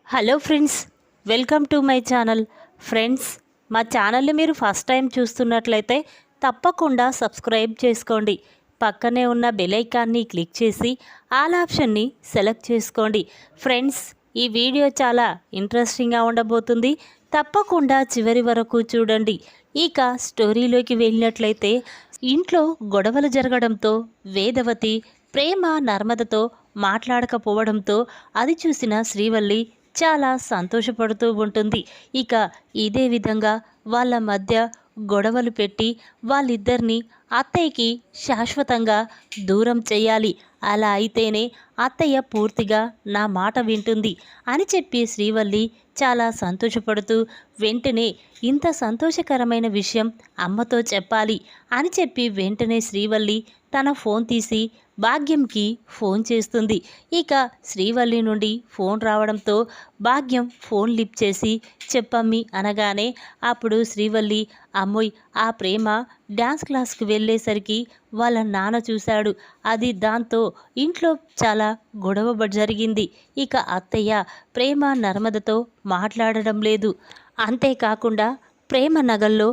Hello friends, welcome to my channel. Friends, మా ఛానల్ని మీరు ఫస్ట్ టైం చూస్తున్నట్లయితే తప్పకుండా సబ్స్క్రైబ్ చేసుకోండి. పక్కనే ఉన్న బెల్ ఐకాన్ని క్లిక్ చేసి ఆల్ ఆప్షన్ని సెలెక్ట్ చేసుకోండి. ఫ్రెండ్స్, ఈ వీడియో చాలా ఇంట్రెస్టింగ్గా ఉండబోతుంది. తప్పకుండా చివరి వరకు చూడండి. ఇక స్టోరీలోకి వెళ్ళినట్లయితే, ఇంట్లో గొడవలు జరగడంతో వేదవతి ప్రేమ నర్మదతో మాట్లాడకపోవడంతో అది చూసిన శ్రీవల్లి చాలా సంతోషపడుతూ ఉంటుంది. ఇక ఇదే విధంగా వాళ్ళ మధ్య గొడవలు పెట్టి వాళ్ళిద్దరినీ అత్తయ్యకి శాశ్వతంగా దూరం చేయాలి. అలా అయితేనే అత్తయ్య పూర్తిగా నా మాట వింటుంది అని చెప్పి శ్రీవల్లి చాలా సంతోషపడుతూ వెంటనే ఇంత సంతోషకరమైన విషయం అమ్మతో చెప్పాలి అని చెప్పి వెంటనే శ్రీవల్లి తన ఫోన్ తీసి భాగ్యంకి ఫోన్ చేస్తుంది. ఇక శ్రీవల్లి నుండి ఫోన్ రావడంతో భాగ్యం ఫోన్ లిఫ్ట్ చేసి చెప్పమ్మి అనగానే అప్పుడు శ్రీవల్లి, అమ్మోయ్, ఆ ప్రేమ డ్యాన్స్ క్లాస్కి వెళ్ళేసరికి వాళ్ళ నాన్న చూశాడు. అది దాంతో ఇంట్లో చాలా గొడవ జరిగింది. ఇక అత్తయ్య ప్రేమ నర్మదతో మాట్లాడడం లేదు. అంతేకాకుండా ప్రేమ నగల్లో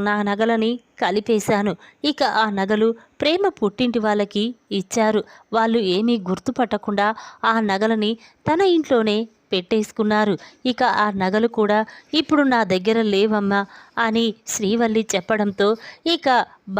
నా నగలని కలిపేశాను. ఇక ఆ నగలు ప్రేమ పుట్టింటి వాళ్ళకి ఇచ్చారు. వాళ్ళు ఏమీ గుర్తుపట్టకుండా ఆ నగలని తన ఇంట్లోనే పెట్టేసుకున్నారు. ఇక ఆ నగలు కూడా ఇప్పుడు నా దగ్గర లేవమ్మా అని శ్రీవల్లి చెప్పడంతో ఇక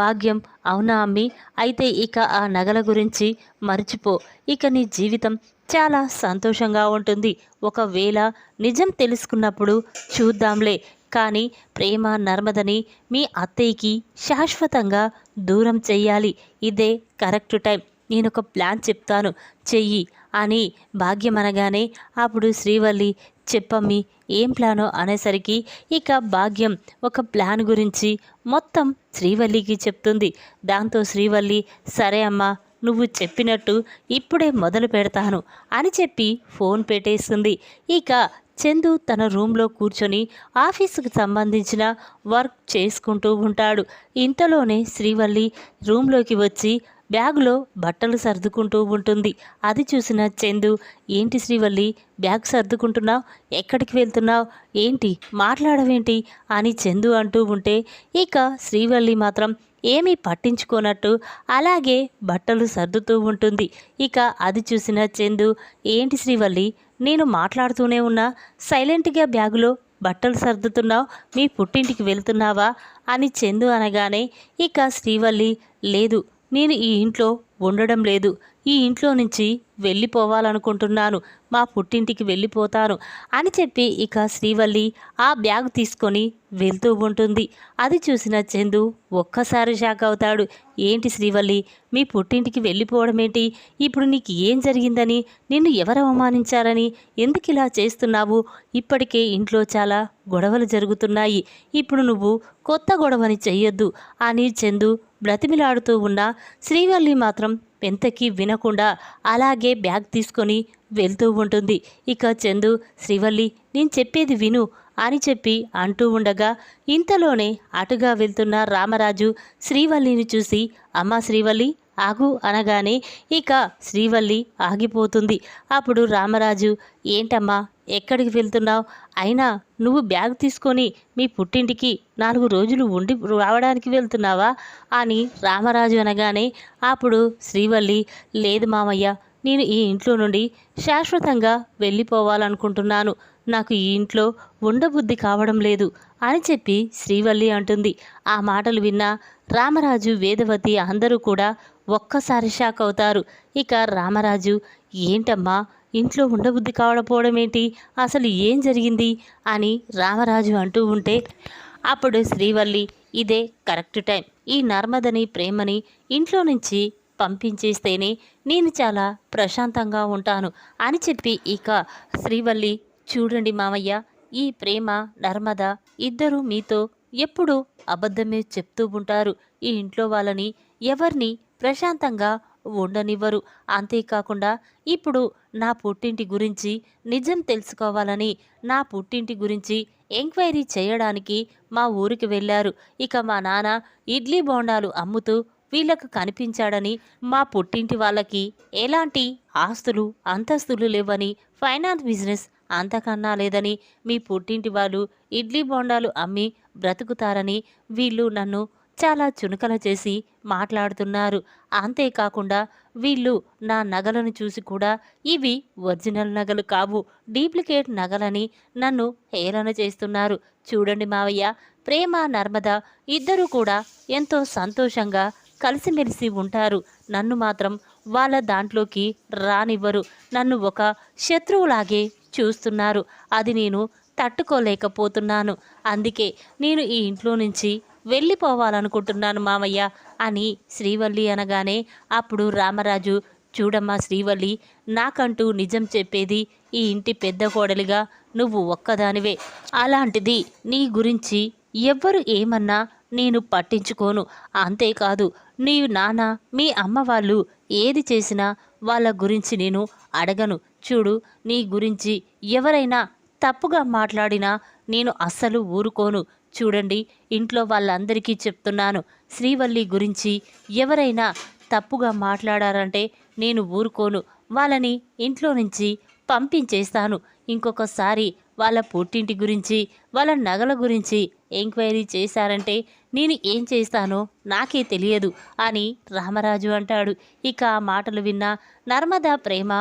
భాగ్యం, అవునా అమ్మి, అయితే ఇక ఆ నగల గురించి మర్చిపో. ఇక నీ జీవితం చాలా సంతోషంగా ఉంటుంది. ఒకవేళ నిజం తెలుసుకున్నప్పుడు చూద్దాంలే. కానీ ప్రేమ నర్మదని మీ అత్తయ్యకి శాశ్వతంగా దూరం చెయ్యాలి. ఇదే కరెక్ట్ టైం. నేనొక ప్లాన్ చెప్తాను, చెయ్యి అని భాగ్యం అనగానే అప్పుడు శ్రీవల్లి, చెప్పమ్మి ఏం ప్లానో అనేసరికి ఇక భాగ్యం ఒక ప్లాన్ గురించి మొత్తం శ్రీవల్లికి చెప్తుంది. దాంతో శ్రీవల్లి, సరే అమ్మా, నువ్వు చెప్పినట్టు ఇప్పుడే మొదలు పెడతాను అని చెప్పి ఫోన్ పెట్టేస్తుంది. ఇక చందు తన రూమ్లో కూర్చొని ఆఫీసుకు సంబంధించిన వర్క్ చేసుకుంటూ ఉంటాడు. ఇంతలోనే శ్రీవల్లి రూమ్లోకి వచ్చి బ్యాగులో బట్టలు సర్దుకుంటూ ఉంటుంది. అది చూసిన చందు, ఏంటి శ్రీవల్లి, బ్యాగ్ సర్దుకుంటున్నావు, ఎక్కడికి వెళ్తున్నావు, ఏంటి మాట్లాడవేంటి అని చందు అంటూ ఉంటే ఇక శ్రీవల్లి మాత్రం ఏమీ పట్టించుకోనట్టు అలాగే బట్టలు సర్దుతూ ఉంటుంది. ఇక అది చూసిన చందు, ఏంటి శ్రీవల్లి, నేను మాట్లాడుతూనే ఉన్నా, సైలెంట్గా బ్యాగులో బట్టలు సర్దుతున్నావు, మీ పుట్టింటికి వెళ్తున్నావా అని చందు అనగానే ఇక శ్రీవల్లి, లేదు, నేను ఈ ఇంట్లో ఉండడం లేదు, ఈ ఇంట్లో నుంచి వెళ్ళిపోవాలనుకుంటున్నాను, మా పుట్టింటికి వెళ్ళిపోతాను అని చెప్పి ఇక శ్రీవల్లి ఆ బ్యాగ్ తీసుకొని వెళ్తూ ఉంటుంది. అది చూసిన చందు ఒక్కసారి షాక్ అవుతాడు. ఏంటి శ్రీవల్లి, మీ పుట్టింటికి వెళ్ళిపోవడం ఏంటి? ఇప్పుడు నీకు ఏం జరిగిందని, నిన్ను ఎవరు అవమానించారని, ఎందుకు ఇలా చేస్తున్నావు? ఇప్పటికే ఇంట్లో చాలా గొడవలు జరుగుతున్నాయి, ఇప్పుడు నువ్వు కొత్త గొడవని చెయ్యొద్దు అని చందు బ్రతిమిలాడుతూ ఉన్న శ్రీవల్లి మాత్రం ఎంతకీ వినకుండా అలాగే బ్యాగ్ తీసుకొని వెళ్తూ ఉంటుంది. ఇక చందు, శ్రీవల్లి, నేను చెప్పేది విను అని చెప్పి అంటూ ఉండగా ఇంతలోనే అటుగా వెళ్తున్న రామరాజు శ్రీవల్లిని చూసి, అమ్మా శ్రీవల్లి, ఆగు అనగానే ఇక శ్రీవల్లి ఆగిపోతుంది. అప్పుడు రామరాజు, ఏంటమ్మా, ఎక్కడికి వెళ్తున్నావు? అయినా నువ్వు బ్యాగ్ తీసుకొని మీ పుట్టింటికి 4 రోజులు ఉండి రావడానికి వెళ్తున్నావా అని రామరాజు అనగానే అప్పుడు శ్రీవల్లి, లేదు మామయ్య, నేను ఈ ఇంట్లో నుండి శాశ్వతంగా వెళ్ళిపోవాలనుకుంటున్నాను, నాకు ఈ ఇంట్లో ఉండబుద్ధి కావడం లేదు అని చెప్పి శ్రీవల్లి అంటుంది. ఆ మాటలు విన్న రామరాజు, వేదవతి అందరూ కూడా ఒక్కసారి షాక్ అవుతారు. ఇక రామరాజు, ఏంటమ్మా, ఇంట్లో ఉండబుద్ధి కావడం ఏంటి, అసలు ఏం జరిగింది అని రామరాజు అంటూ ఉంటే అప్పుడు శ్రీవల్లి, ఇదే కరెక్ట్ టైం, ఈ నర్మదని ప్రేమని ఇంట్లో నుంచి పంపించేస్తేనే నేను చాలా ప్రశాంతంగా ఉంటాను అని చెప్పి ఇక శ్రీవల్లి, చూడండి మామయ్య, ఈ ప్రేమ నర్మద ఇద్దరూ మీతో ఎప్పుడూ అబద్ధమే చెప్తూ ఉంటారు. ఈ ఇంట్లో వాళ్ళని ఎవరిని ప్రశాంతంగా ఉండనివ్వరు. అంతేకాకుండా ఇప్పుడు నా పుట్టింటి గురించి నిజం తెలుసుకోవాలని, నా పుట్టింటి గురించి ఎంక్వైరీ చేయడానికి మా ఊరికి వెళ్ళారు. ఇక మా నాన్న ఇడ్లీ బోండాలు అమ్ముతూ వీళ్ళకు కనిపించాడని, మా పుట్టింటి వాళ్ళకి ఎలాంటి ఆస్తులు అంతస్తులు లేవని, ఫైనాన్స్ బిజినెస్ అంతకన్నా లేదని మీ పుట్టింటి వాళ్ళు ఇడ్లీ బొండాలు అమ్మి బ్రతుకుతారని వీళ్ళు నన్ను చాలా చునకల చేసి మాట్లాడుతున్నారు. అంతేకాకుండా వీళ్ళు నా నగలను చూసి కూడా ఇవి ఒరిజినల్ నగలు కావు, డూప్లికేట్ నగలని నన్ను హేళన చేస్తున్నారు. చూడండి మావయ్య, ప్రేమ నర్మద ఇద్దరూ కూడా ఎంతో సంతోషంగా కలిసిమెలిసి ఉంటారు. నన్ను మాత్రం వాళ్ళ దాంట్లోకి రానివ్వరు. నన్ను ఒక శత్రువులాగే చూస్తున్నారు. అది నేను తట్టుకోలేకపోతున్నాను. అందుకే నేను ఈ ఇంట్లో నుంచి వెళ్ళిపోవాలనుకుంటున్నాను మామయ్య అని శ్రీవల్లి అనగానే అప్పుడు రామరాజు, చూడమ్మా శ్రీవల్లి, నాకంటూ నిజం చెప్పేది ఈ ఇంటి పెద్ద కోడలిగా నువ్వు ఒక్కదానివే. అలాంటిది నీ గురించి ఎవ్వరు ఏమన్నా నేను పట్టించుకోను. అంతేకాదు, నీ నాన్న మీ అమ్మ వాళ్ళు ఏది చేసినా వాళ్ళ గురించి నేను అడగను. చూడు, నీ గురించి ఎవరైనా తప్పుగా మాట్లాడినా నేను అస్సలు ఊరుకోను. చూడండి, ఇంట్లో వాళ్ళందరికీ చెప్తున్నాను, శ్రీవల్లి గురించి ఎవరైనా తప్పుగా మాట్లాడారంటే నేను ఊరుకోను. వాళ్ళని ఇంట్లో నుంచి పంపించేస్తాను. ఇంకొకసారి వాళ్ళ పుట్టింటి గురించి, వాళ్ళ నగల గురించి ఎంక్వైరీ చేశారంటే నేను ఏం చేస్తానో నాకే తెలియదు అని రామరాజు అంటాడు. ఇక ఆ మాటలు విన్న నర్మదా, ప్రేమ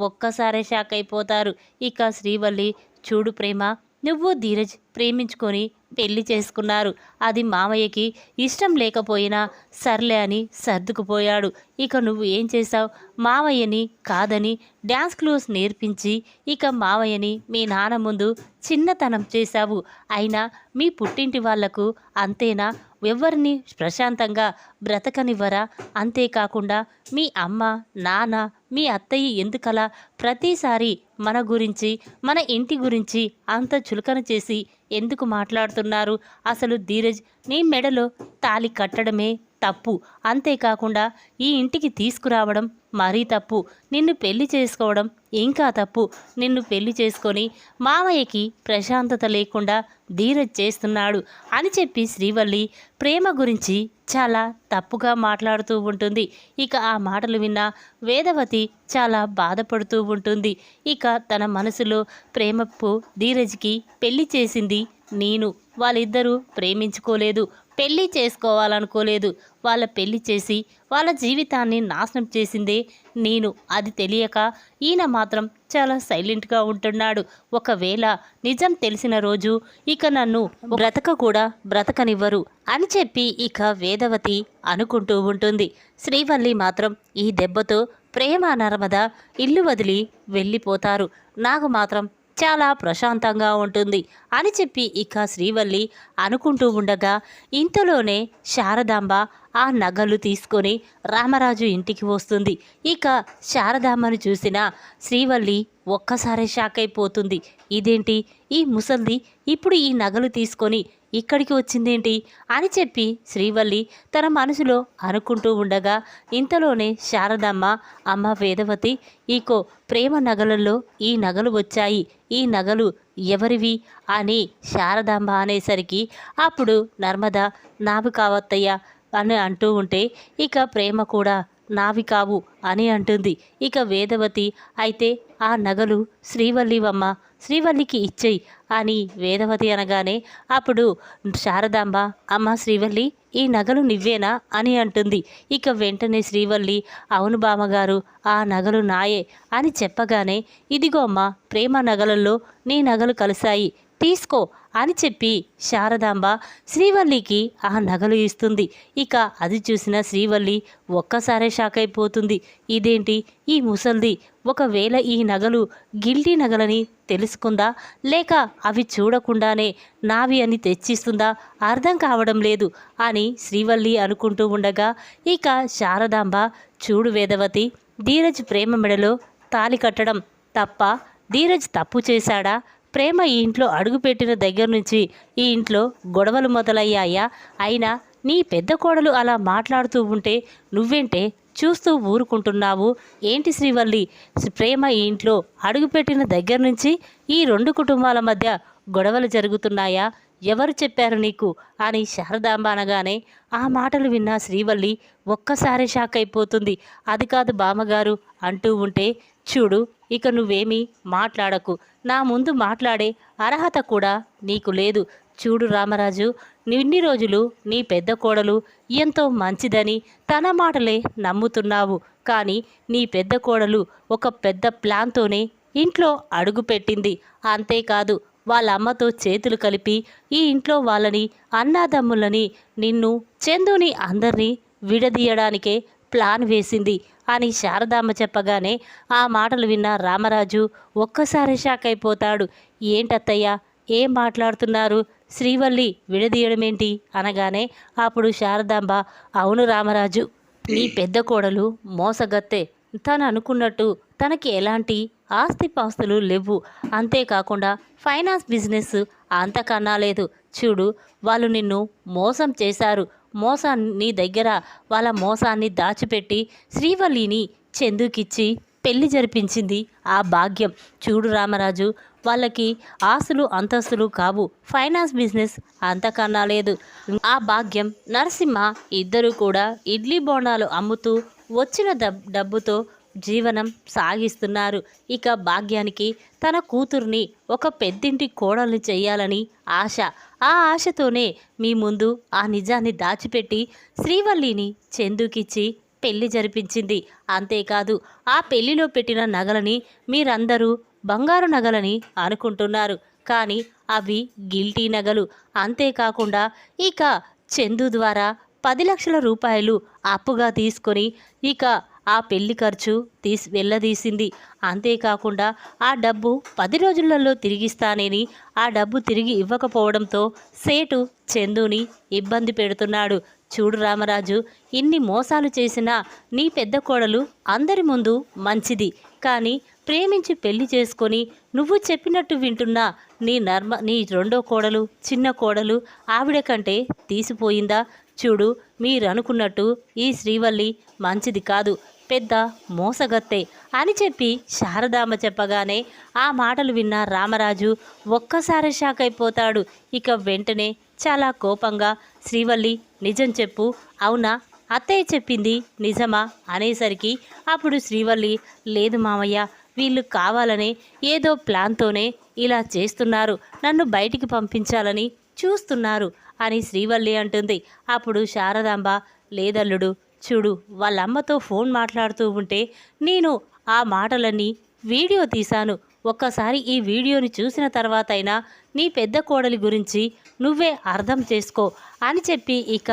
ఒక్కసారే షాక్ అయిపోతారు. ఇక శ్రీవల్లి, చూడు ప్రేమ, నువ్వు ధీరజ్ ప్రేమించుకొని పెళ్లి చేసుకున్నారు. అది మామయ్యకి ఇష్టం లేకపోయినా సర్లే అని సర్దుకుపోయాడు. ఇక నువ్వు ఏం చేశావు? మామయ్యని కాదని డ్యాన్స్ క్లాస్ నేర్పించి ఇక మామయ్యని మీ నాన్న ముందు చిన్నతనం చేశావు. అయినా మీ పుట్టింటి వాళ్లకు అంతేనా? ఎవరిని ప్రశాంతంగా బ్రతకనివ్వరా? అంతేకాకుండా మీ అమ్మ, నాన్న, మీ అత్తయ్య ఎందుకలా ప్రతిసారి మన గురించి, మన ఇంటి గురించి అంత చులకన చేసి ఎందుకు మాట్లాడుతున్నారు? అసలు ధీరజ్, నీ మెడలో తాళి కట్టడమే తప్పు. అంతేకాకుండా ఈ ఇంటికి తీసుకురావడం మరీ తప్పు. నిన్ను పెళ్లి చేసుకోవడం ఇంకా తప్పు. నిన్ను పెళ్లి చేసుకొని మామయ్యకి ప్రశాంతత లేకుండా ధీరజ్ చేస్తున్నాడు అని చెప్పి శ్రీవల్లి ప్రేమ గురించి చాలా తప్పుగా మాట్లాడుతూ ఉంటుంది. ఇక ఆ మాటలు విన్న వేదవతి చాలా బాధపడుతూ ఉంటుంది. ఇక తన మనసులో ప్రేమకు ధీరజ్కి పెళ్లి చేసింది నేను. వాళ్ళిద్దరూ ప్రేమించుకోలేదు, పెళ్లి చేసుకోవాలనుకోలేదు. వాళ్ళ పెళ్లి చేసి వాళ్ళ జీవితాన్ని నాశనం చేసిందే నేను. అది తెలియక ఈయన మాత్రం చాలా సైలెంట్గా ఉంటున్నాడు. ఒకవేళ నిజం తెలిసిన రోజు ఇక నన్ను బ్రతకనివ్వరు అని చెప్పి ఇక వేదవతి అనుకుంటూ ఉంటుంది. శ్రీవల్లి మాత్రం ఈ దెబ్బతో ప్రేమ, నర్మద ఇల్లు వదిలి వెళ్ళిపోతారు. నాకు మాత్రం చాలా ప్రశాంతంగా ఉంటుంది అని చెప్పి ఇక శ్రీవల్లి అనుకుంటూ ఉండగా ఇంతలోనే శారదాంబ ఆ నగలు తీసుకొని రామరాజు ఇంటికి వస్తుంది. ఇక శారదాంబను చూసిన శ్రీవల్లి ఒక్కసారి షాక్ అయిపోతుంది. ఇదేంటి, ఈ ముసల్ది ఇప్పుడు ఈ నగలు తీసుకొని ఇక్కడికి వచ్చిందేంటి అని చెప్పి శ్రీవల్లి తన మనసులో అనుకుంటూ ఉండగా ఇంతలోనే శారదమ్మ, అమ్మ వేదవతి, ఈకో ప్రేమ నగలలో ఈ నగలు వచ్చాయి, ఈ నగలు ఎవరివి అని శారదాంబ అనేసరికి అప్పుడు నర్మద, నావి కావత్తయ్య అని అంటూ ఉంటే ఇక ప్రేమ కూడా నావి కావు అని అంటుంది. ఇక వేదవతి, అయితే ఆ నగలు శ్రీవల్లివమ్మ, శ్రీవల్లికి ఇచ్చేయి అని వేదవతి అనగానే అప్పుడు శారదాంబ, అమ్మ శ్రీవల్లి, ఈ నగలు నివ్వేనా అని అంటుంది. ఇక వెంటనే శ్రీవల్లి, అవును బామ్మగారు, ఆ నగలు నాయే అని చెప్పగానే ఇదిగో అమ్మ, ప్రేమ నగలలో నీ నగలు కలిశాయి, తీసుకో అని చెప్పి శారదాంబ శ్రీవల్లికి ఆ నగలు ఇస్తుంది. ఇక అది చూసిన శ్రీవల్లి ఒక్కసారే షాక్ అయిపోతుంది. ఇదేంటి, ఈ ముసల్ది ఒకవేళ ఈ నగలు గిల్టీ నగలని తెలుసుకుందా, లేక అవి చూడకుండానే నావి అని తెచ్చిస్తుందా, అర్థం కావడం లేదు అని శ్రీవల్లి అనుకుంటూ ఉండగా ఇక శారదాంబ, చూడు వేదవతి, ధీరజ్ ప్రేమ మెడలో తాళి కట్టడం తప్ప? ధీరజ్ తప్పు చేశాడా? ప్రేమ ఈ ఇంట్లో అడుగుపెట్టిన దగ్గర నుంచి ఈ ఇంట్లో గొడవలు మొదలయ్యాయా? అయినా నీ పెద్ద కోడలు అలా మాట్లాడుతూ ఉంటే నువ్వేంటే చూస్తూ ఊరుకుంటున్నావు? ఏంటి శ్రీవల్లి, ప్రేమ ఈ ఇంట్లో అడుగుపెట్టిన దగ్గర నుంచి ఈ రెండు కుటుంబాల మధ్య గొడవలు జరుగుతున్నాయా? ఎవరు చెప్పారు నీకు అని శారదాంబ అనగానే ఆ మాటలు విన్న శ్రీవల్లి ఒక్కసారి షాక్ అయిపోతుంది. అది కాదు బామ్మగారు అంటూ ఉంటే, చూడు, ఇక నువ్వేమీ మాట్లాడకు, నా ముందు మాట్లాడే అర్హత కూడా నీకు లేదు. చూడు రామరాజు, ఇన్ని రోజులు నీ పెద్ద కోడలు ఎంతో మంచిదని తన మాటలే నమ్ముతున్నావు. కానీ నీ పెద్ద కోడలు ఒక పెద్ద ప్లాన్తోనే ఇంట్లో అడుగుపెట్టింది. అంతేకాదు వాళ్ళ అమ్మతో చేతులు కలిపి ఈ ఇంట్లో వాళ్ళని, అన్నాదమ్ములని, నిన్ను, చందుని అందరినీ విడదీయడానికే ప్లాన్ వేసింది అని శారదామ్మ చెప్పగానే ఆ మాటలు విన్న రామరాజు ఒక్కసారి షాక్ అయిపోతాడు. ఏంటత్తయ్య, ఏం మాట్లాడుతున్నారు? శ్రీవల్లి విడదీయడమేంటి అనగానే అప్పుడు శారదాంబ, అవును రామరాజు, నీ పెద్ద కోడలు మోసగత్తె. తను అనుకున్నట్టు తనకి ఎలాంటి ఆస్తిపాస్తులు లేవు. అంతేకాకుండా ఫైనాన్స్ బిజినెస్ అంతకన్నా లేదు. చూడు, వాళ్ళు నిన్ను మోసం చేశారు. నీ దగ్గర వాళ్ళ మోసాన్ని దాచిపెట్టి శ్రీవల్లిని చందుకిచ్చి పెళ్లి జరిపించింది ఆ భాగ్యం. చూడు రామరాజు, వాళ్ళకి ఆస్తులు అంతస్తులు కావు, ఫైనాన్స్ బిజినెస్ అంతకన్నా లేదు. ఆ భాగ్యం, నరసింహ ఇద్దరు కూడా ఇడ్లీ బోండాలు అమ్ముతూ వచ్చిన డబ్బుతో జీవనం సాగిస్తున్నారు. ఇక భాగ్యానికి తన కూతుర్ని ఒక పెద్దింటి కోడల్ని చెయ్యాలని ఆశ. ఆ ఆశతోనే మీ ముందు ఆ నిజాన్ని దాచిపెట్టి శ్రీవల్లిని చందుకిచ్చి పెళ్లి జరిపించింది. అంతేకాదు ఆ పెళ్లిలో పెట్టిన నగలని మీరందరూ బంగారు నగలని అనుకుంటున్నారు. కానీ అవి గిల్టీ నగలు. అంతేకాకుండా ఇక చందు ద్వారా 10 లక్షల రూపాయలు అప్పుగా తీసుకొని ఇక ఆ పెళ్లి ఖర్చు వెళ్ళదీసింది. అంతేకాకుండా ఆ డబ్బు 10 రోజులలో తిరిగిస్తానని ఆ డబ్బు తిరిగి ఇవ్వకపోవడంతో సేటు చందుని ఇబ్బంది పెడుతున్నాడు. చూడు రామరాజు, ఇన్ని మోసాలు చేసినా నీ పెద్ద కోడలు అందరి ముందు మంచిది. కానీ ప్రేమించి పెళ్లి చేసుకొని నువ్వు చెప్పినట్టు వింటున్నా నీ రెండో కోడలు, చిన్న కోడలు ఆవిడ కంటే తీసిపోయిందా? చూడు, మీరనుకున్నట్టు ఈ శ్రీవల్లి మంచిది కాదు, పెద్ద మోసగత్తే అని చెప్పి శారదామ్మ చెప్పగానే ఆ మాటలు విన్న రామరాజు ఒక్కసారి షాక్ అయిపోతాడు. ఇక వెంటనే చాలా కోపంగా, శ్రీవల్లి నిజం చెప్పు, అవునా, అత్తయ్య చెప్పింది నిజమా అనేసరికి అప్పుడు శ్రీవల్లి, లేదు మామయ్య, వీళ్ళు కావాలనే ఏదో ప్లాన్తోనే ఇలా చేస్తున్నారు, నన్ను బయటికి పంపించాలని చూస్తున్నారు అని శ్రీవల్లి అంటుంది. అప్పుడు శారదాంబ, లేదల్లుడు, చూడు, వాళ్ళమ్మతో ఫోన్ మాట్లాడుతూ ఉంటే నేను ఆ మాటలన్నీ వీడియో తీశాను. ఒక్కసారి ఈ వీడియోని చూసిన తర్వాతైనా నీ పెద్ద కోడలి గురించి నువ్వే అర్థం చేసుకో అని చెప్పి ఇక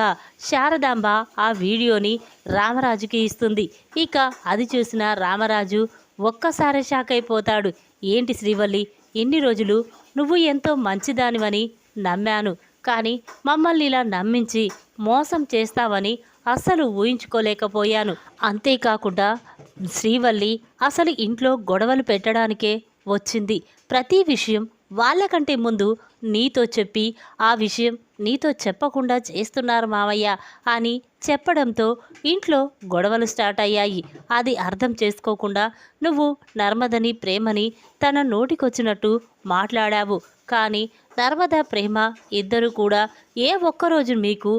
శారదాంబ ఆ వీడియోని రామరాజుకి ఇస్తుంది. ఇక అది చూసిన రామరాజు ఒక్కసారి షాక్ అయిపోతాడు. ఏంటి శ్రీవల్లి, ఇన్ని రోజులు నువ్వు ఎంతో మంచిదానివని నమ్మాను, కానీ మమ్మల్ని ఇలా నమ్మించి మోసం చేస్తావని అస్సలు ఊహించుకోలేకపోయాను. అంతేకాకుండా శ్రీవల్లి అసలు ఇంట్లో గొడవలు పెట్టడానికే వచ్చింది. ప్రతి విషయం వాళ్ళకంటే ముందు నీతో చెప్పి ఆ విషయం నీతో చెప్పకుండా చేస్తున్నారు మావయ్య అని చెప్పడంతో ఇంట్లో గొడవలు స్టార్ట్ అయ్యాయి. అది అర్థం చేసుకోకుండా నువ్వు నర్మదని, ప్రేమని తన నోటికొచ్చినట్టు మాట్లాడావు. కానీ నర్మద, ప్రేమ ఇద్దరు కూడా ఏ ఒక్కరోజు మీకు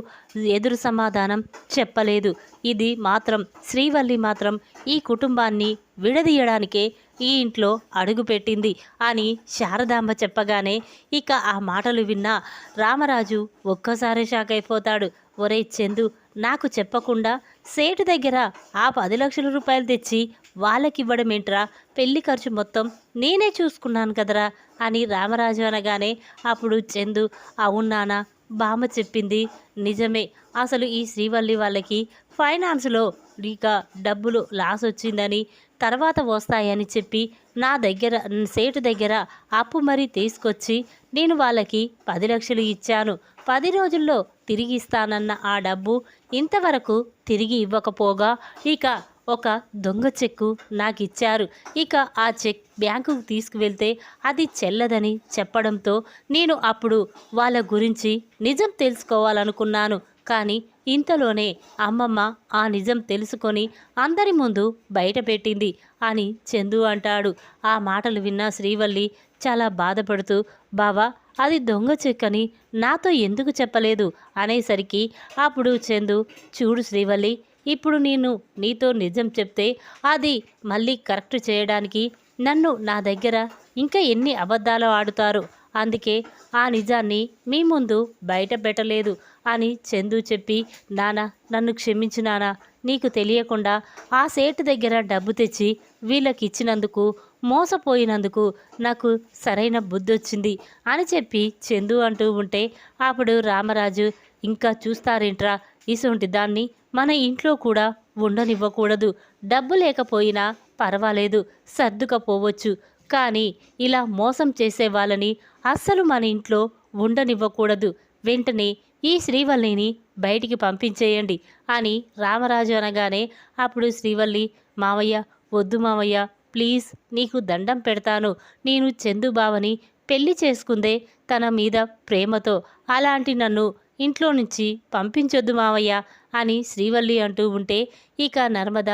ఎదురు సమాధానం చెప్పలేదు. ఇది మాత్రం శ్రీవల్లి మాత్రం ఈ కుటుంబాన్ని విడదీయడానికే ఈ ఇంట్లో అడుగుపెట్టింది అని శారదాంబ చెప్పగానే ఇక ఆ మాటలు విన్న రామరాజు ఒక్కసారి షాక్ అయిపోతాడు. ఒరే చందు, నాకు చెప్పకుండా సేటు దగ్గర ఆ 10 లక్షల రూపాయలు తెచ్చి వాళ్ళకివ్వడం ఏంట్రా? పెళ్లి ఖర్చు మొత్తం నేనే చూసుకున్నాను కదరా అని రామరాజు అనగానే అప్పుడు చందు, అవునానా, బామ్మ చెప్పింది నిజమే. అసలు ఈ శ్రీవల్లి వాళ్ళకి ఫైనాన్స్లో ఇక డబ్బులు లాస్ వచ్చిందని, తర్వాత వస్తాయని చెప్పి నా దగ్గర సేటు దగ్గర అప్పు మరీ తీసుకొచ్చి నేను వాళ్ళకి 10 లక్షలు ఇచ్చాను. 10 రోజుల్లో తిరిగి ఇస్తానన్న ఆ డబ్బు ఇంతవరకు తిరిగి ఇవ్వకపోగా ఇక ఒక దొంగ చెక్కు నాకు ఇచ్చారు. ఇక ఆ చెక్ బ్యాంకుకు తీసుకువెళ్తే అది చెల్లదని చెప్పడంతో నేను అప్పుడు వాళ్ళ గురించి నిజం తెలుసుకోవాలనుకున్నాను. కానీ ఇంతలోనే అమ్మమ్మ ఆ నిజం తెలుసుకొని అందరి ముందు బయటపెట్టింది అని చందు అంటాడు. ఆ మాటలు విన్న శ్రీవల్లి చాలా బాధపడుతూ, బావా, అది దొంగ చెక్కని నాతో ఎందుకు చెప్పలేదు అనేసరికి అప్పుడు చందు, చూడు శ్రీవల్లి, ఇప్పుడు నేను నీతో నిజం చెప్తే అది మళ్ళీ కరెక్ట్ చేయడానికి నన్ను నా దగ్గర ఇంకా ఎన్ని అబద్ధాలు ఆడుతారు, అందుకే ఆ నిజాన్ని మీ ముందు బయట పెట్టలేదు అని చందు చెప్పి, నానా నన్ను క్షమించు నానా, నీకు తెలియకుండా ఆ సేటు దగ్గర డబ్బు తెచ్చి వీళ్ళకిచ్చినందుకు, మోసపోయినందుకు నాకు సరైన బుద్ధొచ్చింది అని చెప్పి చందు అంటూ ఉంటే, అప్పుడు రామరాజు, ఇంకా చూస్తారేంట్రా, ఇసొంటి దాన్ని మన ఇంట్లో కూడా ఉండనివ్వకూడదు, డబ్బు లేకపోయినా పర్వాలేదు సర్దుకపోవచ్చు, కానీ ఇలా మోసం చేసే వాళ్ళని అస్సలు మన ఇంట్లో ఉండనివ్వకూడదు, వెంటనే ఈ శ్రీవల్లిని బయటికి పంపించేయండి అని రామరాజు అనగానే, అప్పుడు శ్రీవల్లి, మావయ్య వద్దు మావయ్య, ప్లీజ్ నీకు దండం పెడతాను, నేను చందు బావని పెళ్లి చేసుకుందే తన మీద ప్రేమతో, అలాంటి నన్ను ఇంట్లో నుంచి పంపించొద్దు మావయ్య అని శ్రీవల్లి అంటూ ఉంటే, ఇక నర్మద,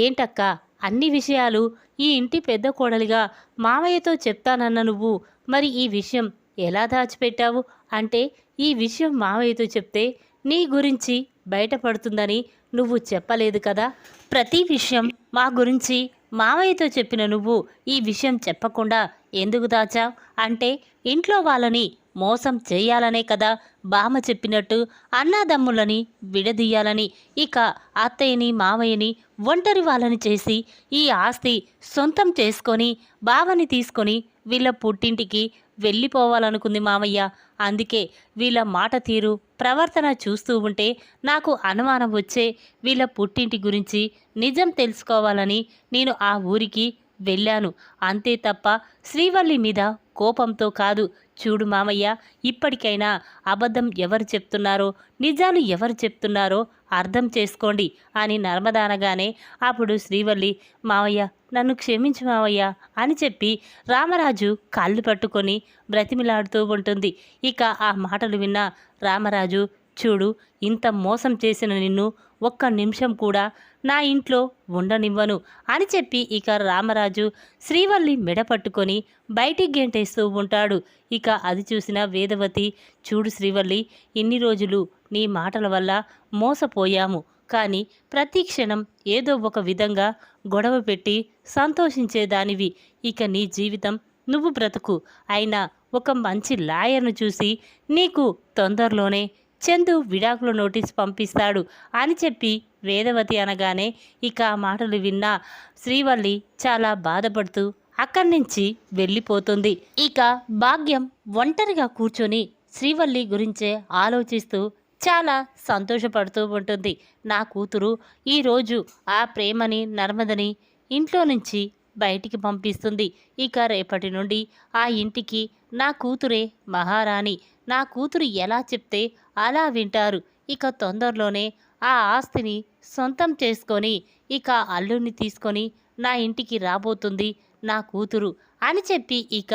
ఏంటక్క అన్ని విషయాలు ఈ ఇంటి పెద్ద కోడలిగా మావయ్యతో చెప్తానన్న నువ్వు మరి ఈ విషయం ఎలా దాచిపెట్టావు అంటే, ఈ విషయం మావయ్యతో చెప్తే నీ గురించి బయటపడుతుందని నువ్వు చెప్పలేదు కదా, ప్రతి విషయం మా గురించి మావయ్యతో చెప్పిన నువ్వు ఈ విషయం చెప్పకుండా ఎందుకు దాచావు అంటే, ఇంట్లో వాళ్ళని మోసం చేయాలనే కదా బామ్మ చెప్పినట్టు అన్నాదమ్ములని విడదీయాలని, ఇక అత్తయ్యని మావయ్యని ఒంటరి వాళ్ళని చేసి ఈ ఆస్తి సొంతం చేసుకొని బావని తీసుకొని వీళ్ళ పుట్టింటికి వెళ్ళిపోవాలనుకుంది మావయ్య, అందుకే వీళ్ళ మాట తీరు ప్రవర్తన చూస్తూ ఉంటే నాకు అనుమానం వచ్చే, వీళ్ళ పుట్టింటి గురించి నిజం తెలుసుకోవాలని నేను ఆ ఊరికి వెళ్ళాను, అంతే తప్ప శ్రీవల్లి మీద కోపంతో కాదు. చూడు మామయ్య, ఇప్పటికైనా అబద్ధం ఎవరు చెప్తున్నారో నిజాలు ఎవరు చెప్తున్నారో అర్థం చేసుకోండి అని నర్మదా అనగానే, అప్పుడు శ్రీవల్లి, మావయ్య నన్ను క్షమించు మావయ్య అని చెప్పి రామరాజు కాళ్ళు పట్టుకొని బ్రతిమిలాడుతూ ఉంటుంది. ఇక ఆ మాటలు విన్న రామరాజు, చూడు ఇంత మోసం చేసిన నిన్ను ఒక్క నిమిషం కూడా నా ఇంట్లో ఉండనివ్వను అని చెప్పి ఇక రామరాజు శ్రీవల్లి మెడ పట్టుకొని బయటికి గెంటేస్తూ ఉంటాడు. ఇక అది చూసిన వేదవతి, చూడు శ్రీవల్లి, ఇన్ని రోజులు నీ మాటల వల్ల మోసపోయాము, కానీ ప్రతి క్షణం ఏదో ఒక విధంగా గొడవ పెట్టి సంతోషించేదానివి, ఇక నీ జీవితం నువ్వు బ్రతుకు, అయినా ఒక మంచి లాయర్ను చూసి నీకు తొందరలోనే చందు విడాకుల నోటీస్ పంపిస్తాడు అని చెప్పి వేదవతి అనగానే, ఇక ఆ మాటలు విన్న శ్రీవల్లి చాలా బాధపడుతూ అక్కడి నుంచి వెళ్ళిపోతుంది. ఇక భాగ్యం ఒంటరిగా కూర్చొని శ్రీవల్లి గురించే ఆలోచిస్తూ చాలా సంతోషపడుతూ ఉంటుంది. నా కూతురు ఈరోజు ఆ ప్రేమని నర్మదని ఇంట్లో నుంచి బయటికి పంపిస్తుంది, ఇక రేపటి నుండి ఆ ఇంటికి నా కూతురే మహారాణి, నా కూతురు ఎలా చెప్తే అలా వింటారు, ఇక తొందరలోనే ఆ ఆస్తిని సొంతం చేసుకొని ఇక అల్లుని తీసుకొని నా ఇంటికి రాబోతుంది నా కూతురు అని చెప్పి ఇక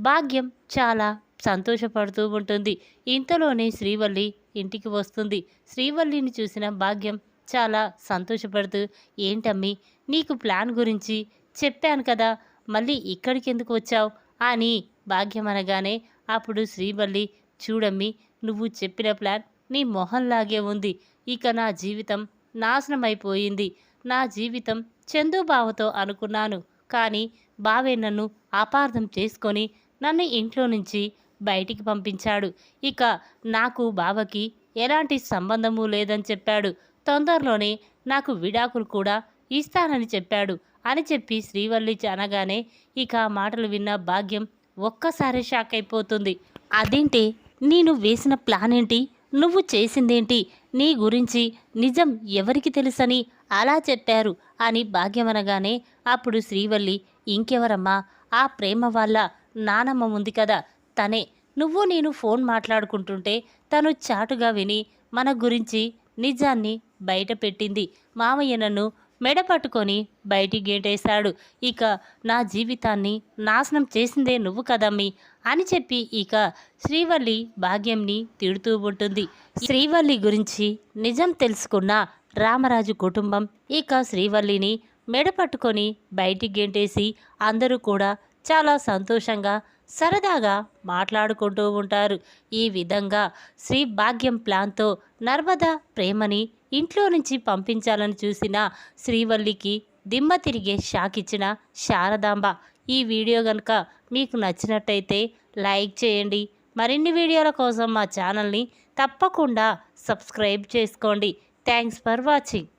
భాగ్యం చాలా సంతోషపడుతూ ఉంటుంది. ఇంతలోనే శ్రీవల్లి ఇంటికి వస్తుంది. శ్రీవల్లిని చూసిన భాగ్యం చాలా సంతోషపడుతూ, ఏంటమ్మి నీకు ప్లాన్ గురించి చెప్పాను కదా, మళ్ళీ ఇక్కడికి ఎందుకు వచ్చావు అని భాగ్యం అనగానే, అప్పుడు శ్రీవల్లి, చూడమ్మి నువ్వు చెప్పిన ప్లాన్ నీ మొహంలాగే ఉంది, ఇక నా జీవితం నాశనమైపోయింది, నా జీవితం చందు బావతో అనుకున్నాను, కానీ బావే నన్ను అపార్థం చేసుకొని నన్ను ఇంట్లో నుంచి బయటికి పంపించాడు, ఇక నాకు బావకి ఎలాంటి సంబంధము లేదని చెప్పాడు, తొందరలోనే నాకు విడాకులు కూడా ఇస్తానని చెప్పాడు అని చెప్పి శ్రీవల్లి అనగానే, ఇక ఆ మాటలు విన్న భాగ్యం ఒక్కసారి షాక్ అయిపోతుంది. అదేంటి, నేను వేసిన ప్లాన్ ఏంటి, నువ్వు చేసిందేంటి, నీ గురించి నిజం ఎవరికి తెలుసని అలా చెప్పారు అని భాగ్యం అనగానే, అప్పుడు శ్రీవల్లి, ఇంకెవరమ్మా, ఆ ప్రేమ వాళ్ళ నానమ్మ ఉంది కదా తనే, నువ్వు నేను ఫోన్ మాట్లాడుకుంటుంటే తను చాటుగా విని మన గురించి నిజాన్ని బయట పెట్టింది, మామయ్య నన్ను మెడ పట్టుకొని బయటికి గేటేశాడు, ఇక నా జీవితాన్ని నాశనం చేసిందే నువ్వు కదమ్మి అని చెప్పి ఇక శ్రీవల్లి భాగ్యంని తిడుతూ ఉంటుంది. శ్రీవల్లి గురించి నిజం తెలుసుకున్న రామరాజు కుటుంబం ఇక శ్రీవల్లిని మెడ పట్టుకొని బయటికి గెంటేసి అందరూ కూడా చాలా సంతోషంగా సరదాగా మాట్లాడుకుంటూ ఉంటారు. ఈ విధంగా శ్రీ భాగ్యం ప్లాన్తో నర్మద ప్రేమని ఇంట్లో నుంచి పంపించాలని చూసిన శ్రీవల్లికి దిమ్మ తిరిగే షాక్ ఇచ్చిన శారదాంబ ఈ వీడియో కనుక మీకు నచ్చినట్టయితే లైక్ చేయండి. మరిన్ని వీడియోల కోసం మా ఛానల్ని తప్పకుండా సబ్స్క్రైబ్ చేసుకోండి. Thanks for watching.